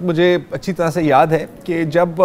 मुझे अच्छी तरह से याद है कि जब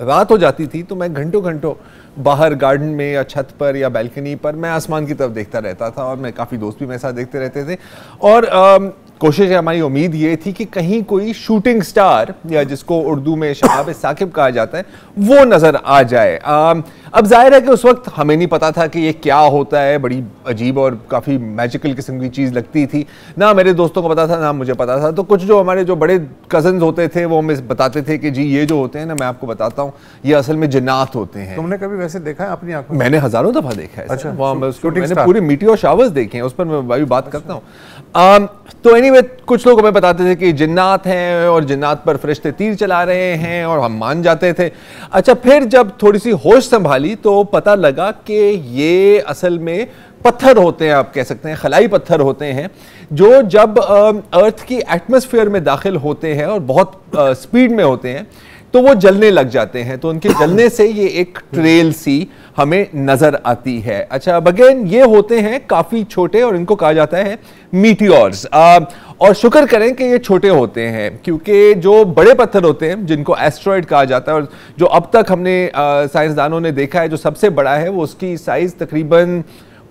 रात हो जाती थी तो मैं घंटों घंटों बाहर गार्डन में या छत पर या बालकनी पर मैं आसमान की तरफ देखता रहता था, और मैं काफ़ी दोस्त भी मेरे साथ देखते रहते थे। और कोशिश हमारी उम्मीद ये थी कि कहीं कोई शूटिंग स्टार, या जिसको उर्दू में शबाब साकिब कहा जाता है, वो नज़र आ जाए। अब जाहिर है कि उस वक्त हमें नहीं पता था कि ये क्या होता है, बड़ी अजीब और काफ़ी मैजिकल किस्म की चीज़ लगती थी। ना मेरे दोस्तों को पता था, ना मुझे पता था। तो कुछ जो हमारे जो बड़े कज़न्स होते थे वो हमें बताते थे कि जी ये जो होते हैं ना, मैं आपको बताता हूँ, ये असल में जिन्नात होते हैं। तुमने कभी वैसे देखा है अपनी आंखों में? मैंने हज़ारों दफ़ा देखा है। अच्छा, मैंने पूरे मीटियोर शावर्स देखे हैं, उस पर मैं अभी बात करता हूँ। तो एनीवे कुछ लोग हमें बताते थे कि जिन्नात हैं और जिन्नात पर फरिश्ते तीर चला रहे हैं, और हम मान जाते थे। अच्छा, फिर जब थोड़ी सी होश संभाली तो पता लगा कि ये असल में पत्थर होते हैं, आप कह सकते हैं खलाई पत्थर होते हैं, जो जब अर्थ की एटमॉस्फेयर में दाखिल होते हैं और बहुत स्पीड में होते हैं तो वो जलने लग जाते हैं। तो उनके जलने से ये एक ट्रेल सी हमें नजर आती है। अच्छा, अगेन ये होते हैं काफी छोटे और इनको कहा जाता है मीटियोर्स। और शुक्र करें कि ये छोटे होते हैं, क्योंकि जो बड़े पत्थर होते हैं जिनको एस्ट्रॉयड कहा जाता है, और जो अब तक हमने साइंसदानों ने देखा है जो सबसे बड़ा है, वो उसकी साइज तकरीबन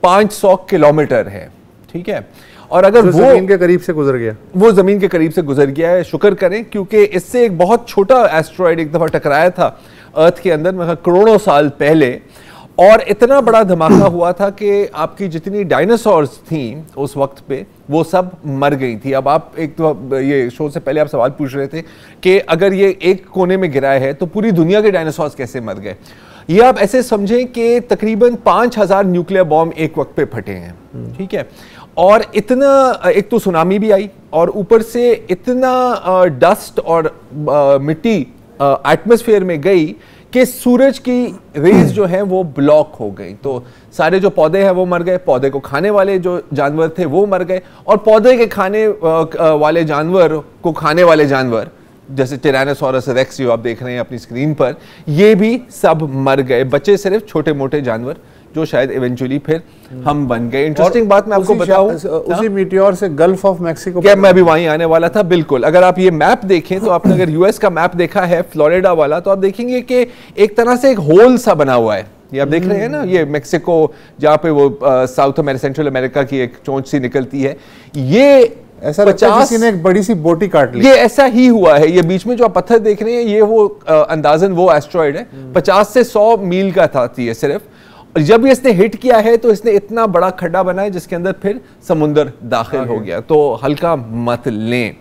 500 किलोमीटर है। ठीक है, और अगर वो जमीन के करीब से गुजर गया, वो जमीन के करीब से गुजर गया है, शुक्र करें, क्योंकि इससे एक बहुत छोटा एस्ट्रॉयड एक दफा टकराया था अर्थ के अंदर, मतलब करोड़ों साल पहले, और इतना बड़ा धमाका हुआ था कि आपकी जितनी डायनासोर्स थी उस वक्त पे वो सब मर गई थी। अब आप एक तो ये शो से पहले आप सवाल पूछ रहे थे कि अगर ये एक कोने में गिरा है तो पूरी दुनिया के डायनासोर्स कैसे मर गए। ये आप ऐसे समझें कि तकरीबन 5000 न्यूक्लियर बॉम्ब एक वक्त पे फटे हैं। ठीक है, और इतना, एक तो सुनामी भी आई और ऊपर से इतना डस्ट और मिट्टी एटमॉस्फेयर में गई कि सूरज की रेज जो है वो ब्लॉक हो गई। तो सारे जो पौधे हैं वो मर गए, पौधे को खाने वाले जो जानवर थे वो मर गए, और पौधे के खाने वाले जानवर को खाने वाले जानवर जैसे टिरानोसॉरस रेक्स जो आप देख रहे हैं अपनी स्क्रीन पर, ये भी सब मर गए। बचे सिर्फ छोटे मोटे जानवर जो शायद इवेंचुअली फिर हम बन गए। इंटरेस्टिंग बात मैं आपको बताऊं, उसी मीटियोर से गल्फ ऑफ मैक्सिको, क्या मैं भी वहीं आने वाला था। बिल्कुल, अगर आप ये मैप देखें तो आपने अगर यूएस का मैप देखा है फ्लोरिडा वाला, तो आप देखेंगे कि एक तरह से एक होल सा बना हुआ है। ये आप देख रहे हैं ना, ये मैक्सिको जहाँ पे वो साउथ अमेरिका, सेंट्रल अमेरिका की एक चोंच सी निकलती है, ये ऐसा लगता है किसी ने एक बड़ी सी बोटी काट ली। ये ऐसा ही हुआ है। ये बीच में जो आप पत्थर देख रहे हैं, ये वो अंदाजन वो एस्ट्रॉयड है, 50 से 100 मील का था ये सिर्फ। और जब इसने हिट किया है तो इसने इतना बड़ा खड्डा बनाया जिसके अंदर फिर समुंदर दाखिल हो गया। तो हल्का मत लें।